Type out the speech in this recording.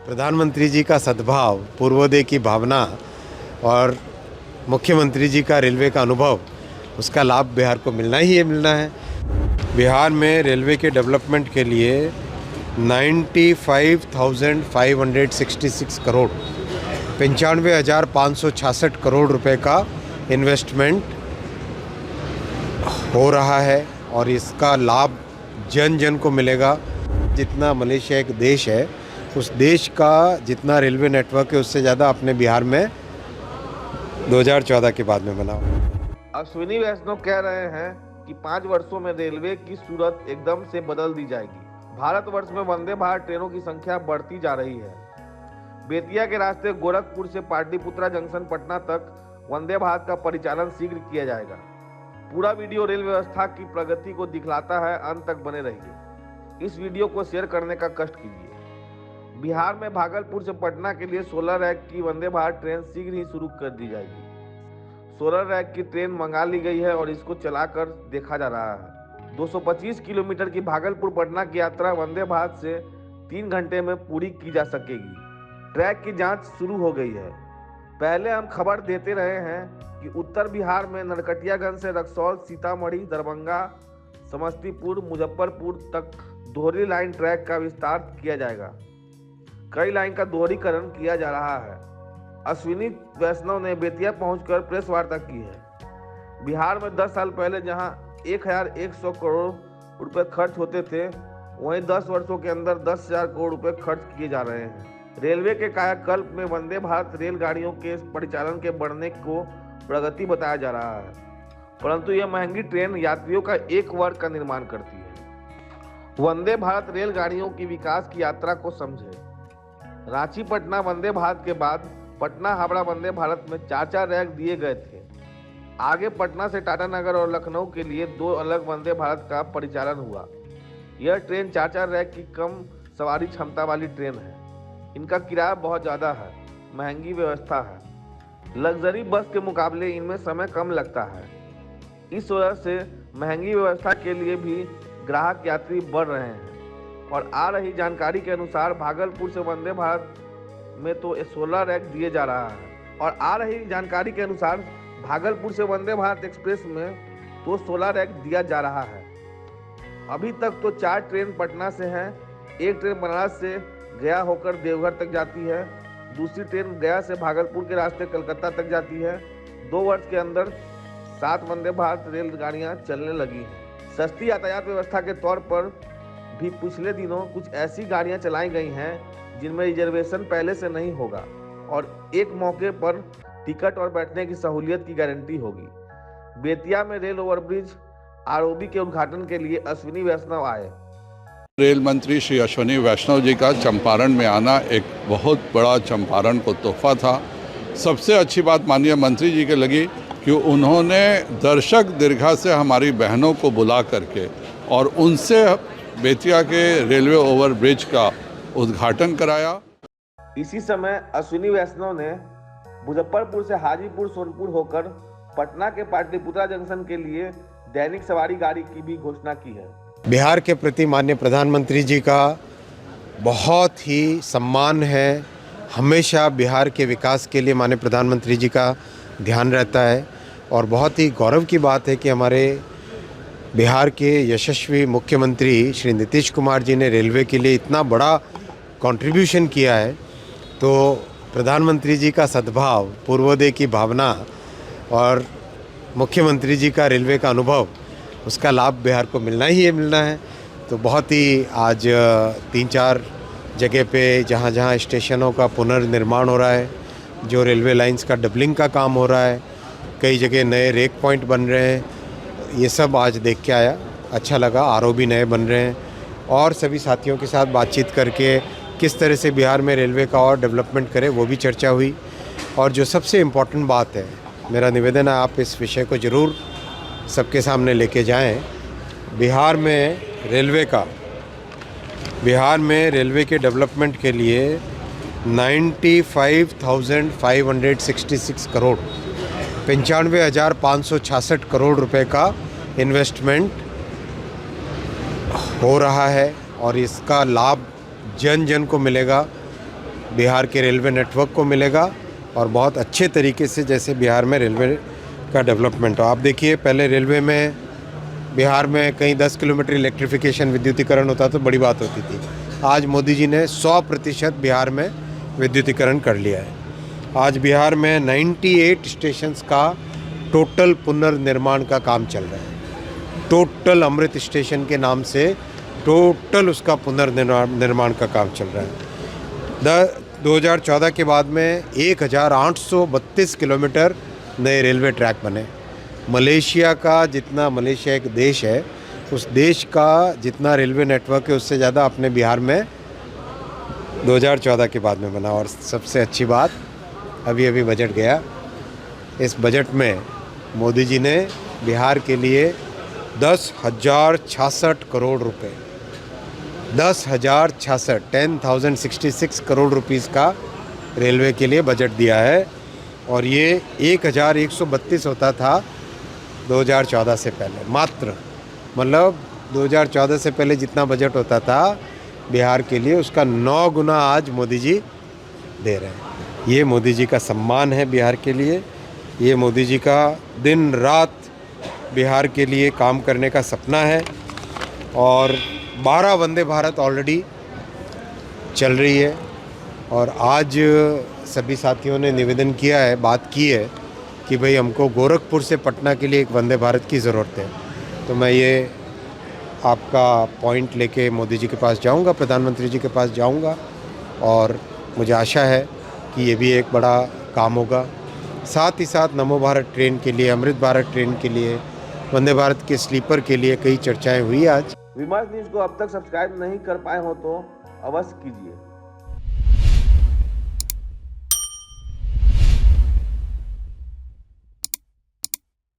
प्रधानमंत्री जी का सद्भाव, पूर्वोदय की भावना और मुख्यमंत्री जी का रेलवे का अनुभव, उसका लाभ बिहार को मिलना ही मिलना है। बिहार में रेलवे के डेवलपमेंट के लिए 95,566 करोड़ 95,566 करोड़ रुपए का इन्वेस्टमेंट हो रहा है और इसका लाभ जन जन को मिलेगा। जितना मलेशिया एक देश है, उस देश का जितना रेलवे नेटवर्क है उससे ज़्यादा अपने बिहार में 2014 के बाद में बना। अश्विनी वैष्णव कह रहे हैं कि 5 वर्षों में रेलवे की सूरत एकदम से बदल दी जाएगी। भारतवर्ष में वंदे भारत ट्रेनों की संख्या बढ़ती जा रही है। बेतिया के रास्ते गोरखपुर से पाटलिपुत्रा जंक्शन पटना तक वंदे भारत का परिचालन शीघ्र किया जाएगा। पूरा वीडियो रेल व्यवस्था की प्रगति को दिखलाता है, अंत तक बने रहिए। इस वीडियो को शेयर करने का कष्ट कीजिए। बिहार में भागलपुर से पटना के लिए 16 रैक की वंदे भारत ट्रेन शीघ्र ही शुरू कर दी जाएगी। 16 रैक की ट्रेन मंगा ली गई है और इसको चलाकर देखा जा रहा है। 225 किलोमीटर की भागलपुर पटना की यात्रा वंदे भारत से 3 घंटे में पूरी की जा सकेगी। ट्रैक की जांच शुरू हो गई है। पहले हम खबर देते रहे हैं कि उत्तर बिहार में नरकटियागंज से रक्सौल, सीतामढ़ी, दरभंगा, समस्तीपुर, मुजफ्फरपुर तक दोहरी लाइन ट्रैक का विस्तार किया जाएगा। कई लाइन का दोहरीकरण किया जा रहा है। अश्विनी वैष्णव ने बेतिया पहुंचकर प्रेस वार्ता की है। बिहार में 10 साल पहले जहां 1,100 करोड़ रुपए खर्च होते थे, वहीं 10 वर्षों के अंदर 10,000 करोड़ रुपए खर्च किए जा रहे हैं। रेलवे के कायाकल्प में वंदे भारत रेलगाड़ियों के परिचालन के बढ़ने को प्रगति बताया जा रहा है, परंतु यह महंगी ट्रेन यात्रियों का एक वर्ग का निर्माण करती है। वंदे भारत रेलगाड़ियों की विकास की यात्रा को समझे। रांची पटना वंदे भारत के बाद पटना हावड़ा वंदे भारत में 4 रैक दिए गए थे। आगे पटना से टाटानगर और लखनऊ के लिए 2 अलग वंदे भारत का परिचालन हुआ। यह ट्रेन 4 रैक की कम सवारी क्षमता वाली ट्रेन है। इनका किराया बहुत ज़्यादा है, महंगी व्यवस्था है। लग्जरी बस के मुकाबले इनमें समय कम लगता है। इस वजह से महंगी व्यवस्था के लिए भी ग्राहक यात्री बढ़ रहे हैं। और आ रही जानकारी के अनुसार भागलपुर से वंदे भारत में तो 16 रैक दिए जा रहा है और आ रही जानकारी के अनुसार भागलपुर से वंदे भारत एक्सप्रेस में तो 16 रैक दिया जा रहा है। अभी तक तो 4 ट्रेन पटना से हैं। एक ट्रेन बनारस से गया होकर देवघर तक जाती है। दूसरी ट्रेन गया से भागलपुर के रास्ते कलकत्ता तक जाती है। 2 वर्ष के अंदर 7 वंदे भारत रेलगाड़ियां चलने लगी हैं। सस्ती यातायात व्यवस्था के तौर पर भी पिछले दिनों कुछ ऐसी गाड़ियां चलाई गई हैं जिनमें रिजर्वेशन पहले से नहीं होगा और एक मौके पर टिकट और बैठने की सहूलियत की गारंटी होगी। बेतिया में रेल ओवरब्रिज आरओबी के उद्घाटन के लिए अश्विनी वैष्णव आए। रेल मंत्री श्री अश्विनी वैष्णव जी का चंपारण में आना एक बहुत बड़ा चंपारण को तोहफा था। सबसे अच्छी बात माननीय मंत्री जी के लगी कि उन्होंने दर्शक दीर्घा से हमारी बहनों को बुला करके और उनसे बेतिया के रेलवे ओवरब्रिज का उद्घाटन कराया। इसी समय अश्विनी वैष्णव ने मुजफ्फरपुर से हाजीपुर सोनपुर होकर पटना के पाटलिपुत्रा जंक्शन के लिए दैनिक सवारी गाड़ी की भी घोषणा की है। बिहार के प्रति माननीय प्रधानमंत्री जी का बहुत ही सम्मान है। हमेशा बिहार के विकास के लिए माननीय प्रधानमंत्री जी का ध्यान रहता है और बहुत ही गौरव की बात है कि हमारे बिहार के यशस्वी मुख्यमंत्री श्री नीतीश कुमार जी ने रेलवे के लिए इतना बड़ा कंट्रीब्यूशन किया है। तो प्रधानमंत्री जी का सद्भाव, पूर्वोदय की भावना और मुख्यमंत्री जी का रेलवे का अनुभव, उसका लाभ बिहार को मिलना ही मिलना है। तो बहुत ही आज 3-4 जगह पे जहाँ जहाँ स्टेशनों का पुनर्निर्माण हो रहा है, जो रेलवे लाइंस का डबलिंग का काम हो रहा है, कई जगह नए रेक पॉइंट बन रहे हैं, ये सब आज देख के आया, अच्छा लगा। आरओबी नए बन रहे हैं और सभी साथियों के साथ बातचीत करके किस तरह से बिहार में रेलवे का और डेवलपमेंट करें वो भी चर्चा हुई। और जो सबसे इम्पोर्टेंट बात है, मेरा निवेदन है आप इस विषय को ज़रूर सबके सामने लेके जाएं। बिहार में रेलवे के डेवलपमेंट के लिए 95,566 करोड़ 95,566 करोड़ रुपए का इन्वेस्टमेंट हो रहा है और इसका लाभ जन जन को मिलेगा। बिहार के रेलवे नेटवर्क को मिलेगा और बहुत अच्छे तरीके से जैसे बिहार में रेलवे का डेवलपमेंट हो। आप देखिए पहले रेलवे में बिहार में कहीं 10 किलोमीटर इलेक्ट्रिफिकेशन विद्युतीकरण होता तो बड़ी बात होती थी। आज मोदी जी ने 100% बिहार में विद्युतीकरण कर लिया है। आज बिहार में 98 स्टेशंस का टोटल पुनर्निर्माण का काम चल रहा है। टोटल अमृत स्टेशन के नाम से टोटल उसका पुनर्निर्माण का काम चल रहा है। 2014 के बाद में 1832 किलोमीटर नए रेलवे ट्रैक बने। मलेशिया एक देश है, उस देश का जितना रेलवे नेटवर्क है उससे ज़्यादा अपने बिहार में 2014 के बाद में बना। और सबसे अच्छी बात, अभी बजट गया, इस बजट में मोदी जी ने बिहार के लिए 10,066 करोड़ रुपए 10,066 करोड़ रुपीस का रेलवे के लिए बजट दिया है। और ये 1,132 होता था 2014 से पहले। मात्र मतलब 2014 से पहले जितना बजट होता था बिहार के लिए उसका 9 गुना आज मोदी जी दे रहे हैं। ये मोदी जी का सम्मान है बिहार के लिए। ये मोदी जी का दिन रात बिहार के लिए काम करने का सपना है। और 12 वंदे भारत ऑलरेडी चल रही है। और आज सभी साथियों ने निवेदन किया है, बात की है कि भाई हमको गोरखपुर से पटना के लिए एक वंदे भारत की ज़रूरत है। तो मैं ये आपका पॉइंट लेके मोदी जी के पास जाऊंगा, प्रधानमंत्री जी के पास जाऊंगा और मुझे आशा है कि ये भी एक बड़ा काम होगा। साथ ही साथ नमो भारत ट्रेन के लिए, अमृत भारत ट्रेन के लिए, वंदे भारत के स्लीपर के लिए कई चर्चाएं हुई आज। विमर्श न्यूज को अब तक सब्सक्राइब नहीं कर पाए हो तो अवश्य कीजिए।